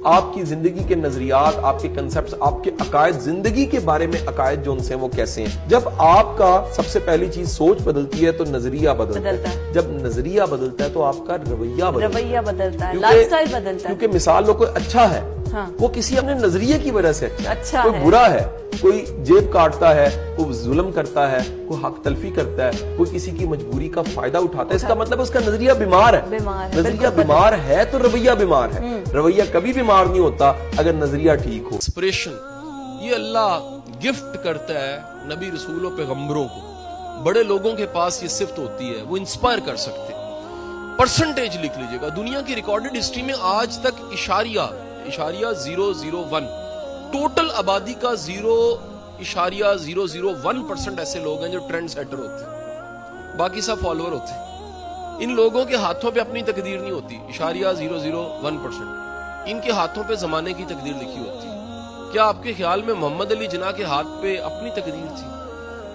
آپ کی زندگی کے نظریات، آپ کے کنسپٹس، آپ کے عقائد، زندگی کے بارے میں عقائد جو ان سے وہ کیسے ہیں. جب آپ کا سب سے پہلی چیز سوچ بدلتی ہے تو نظریہ بدلتا ہے. جب نظریہ بدلتا ہے تو آپ کا رویہ بدلتا ہے، لائف سٹائل بدلتا ہے. کیونکہ مثال لو کوئی اچھا ہے وہ کسی اپنے نظریے کی وجہ سے اچھا ہے. کوئی برا ہے، کوئی جیب کاٹتا ہے، کوئی ظلم کرتا ہے، کوئی حق تلفی کرتا ہے، کوئی کسی کی مجبوری کا فائدہ اٹھاتا ہے، اس کا مطلب اس کا نظریہ بیمار ہے. نظریہ بیمار ہے تو رویہ بیمار ہے. رویہ کبھی بیمار نہیں ہوتا اگر نظریہ ٹھیک ہو. انسپریشن یہ اللہ گفٹ کرتا ہے نبی رسولوں پیغمبروں کو. بڑے لوگوں کے پاس یہ صفت ہوتی ہے، وہ انسپائر کر سکتے. پرسنٹیج لکھ لیجئے گا، دنیا کی ریکارڈڈ ہسٹری میں آج تک اشاریہ 001 ٹوٹل آبادی کا 0.001% ایسے لوگ ہیں جو ٹرینڈ سیٹر ہوتے ہیں، باقی سب فالوور ہوتے ہیں. ان لوگوں کے ہاتھوں پہ اپنی تقدیر نہیں ہوتی. 0.001% ان کے ہاتھوں پہ زمانے کی تقدیر لکھی ہوتی ہے. کیا آپ کے خیال میں محمد علی جناح کے ہاتھ پہ اپنی تقدیر تھی؟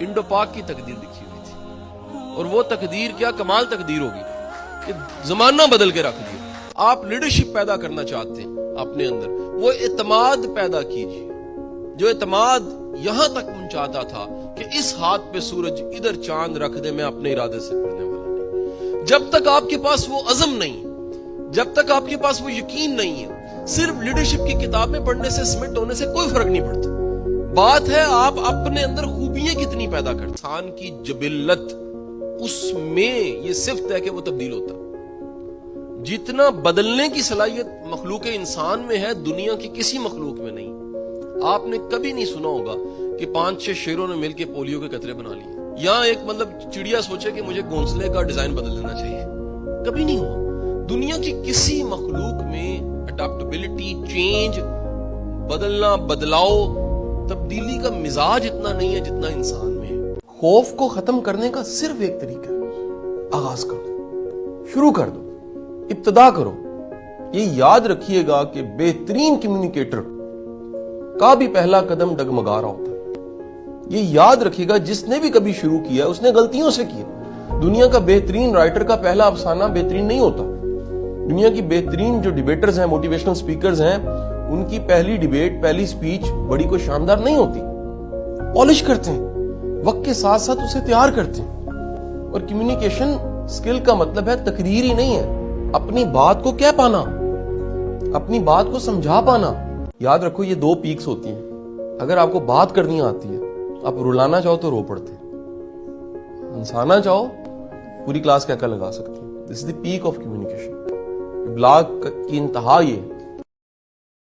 انڈو پاک کی تقدیر لکھی ہوئی تھی، اور وہ تقدیر کیا کمال تقدیر ہوگی کہ زمانہ بدل کے رکھ دیا. آپ لیڈرشپ پیدا کرنا چاہتے ہیں اپنے اندر، وہ اعتماد پیدا کیجیے جو اعتماد یہاں تک پہنچاتا تھا کہ اس ہاتھ پہ سورج ادھر چاند رکھ دے، میں اپنے ارادے سے کرنے والا نہیں. جب تک آپ کے پاس وہ عزم نہیں، جب تک آپ کے پاس وہ یقین نہیں ہے، صرف لیڈرشپ کی کتابیں پڑھنے سے، سمٹ ہونے سے کوئی فرق نہیں پڑتا. بات ہے آپ اپنے اندر خوبیاں کتنی پیدا کرتے. انسان کی جبلت اس میں یہ صفت ہے کہ وہ تبدیل ہوتا. جتنا بدلنے کی صلاحیت مخلوق انسان میں ہے دنیا کی کسی مخلوق میں نہیں. آپ نے کبھی نہیں سنا ہوگا کہ 5-6 شیروں نے مل کے پولیو کے قطرے بنا لیے، یا ایک چڑیا سوچے کہ مجھے گھونسلے کا ڈیزائن بدل لینا چاہیے. کبھی نہیں ہوا. دنیا کی کسی مخلوق میں اڈاپٹیبلٹی، چینج، بدلنا، بدلاؤ، تبدیلی کا مزاج اتنا نہیں ہے جتنا انسان میں ہے. خوف کو ختم کرنے کا صرف ایک طریقہ ہے، آغاز کرو، شروع کر دو، ابتدا کرو. یہ یاد رکھیے گا کہ بہترین کمیونیکیٹر کا بھی پہلا قدم ڈگمگا رہا ہوتا ہے. یہ یاد رکھیے گا جس نے بھی کبھی شروع کیا اس نے غلطیوں سے کیا. دنیا کا بہترین رائٹر کا پہلا افسانہ بہترین نہیں ہوتا. دنیا کی بہترین جو ڈیبیٹرز ہیں، موٹیویشنل سپیکرز ہیں، ان کی پہلی ڈیبیٹ، پہلی سپیچ بڑی کوئی شاندار نہیں ہوتی. پالش کرتے ہیں، وقت کے ساتھ ساتھ اسے تیار کرتے ہیں. اور کمیونیکیشن سکل کا مطلب ہے تقریر ہی نہیں ہے، اپنی بات کو کہہ پانا، اپنی بات کو سمجھا پانا. یاد رکھو یہ 2 پیکس ہوتی ہیں. اگر آپ کو بات کرنی آتی ہے، آپ رلانا چاہو تو رو پڑتے، ہنسانا چاہو پوری کلاس کا عقل لگا سکتے ہیں. دس از the peak of communication. Blog کی انتہا یہ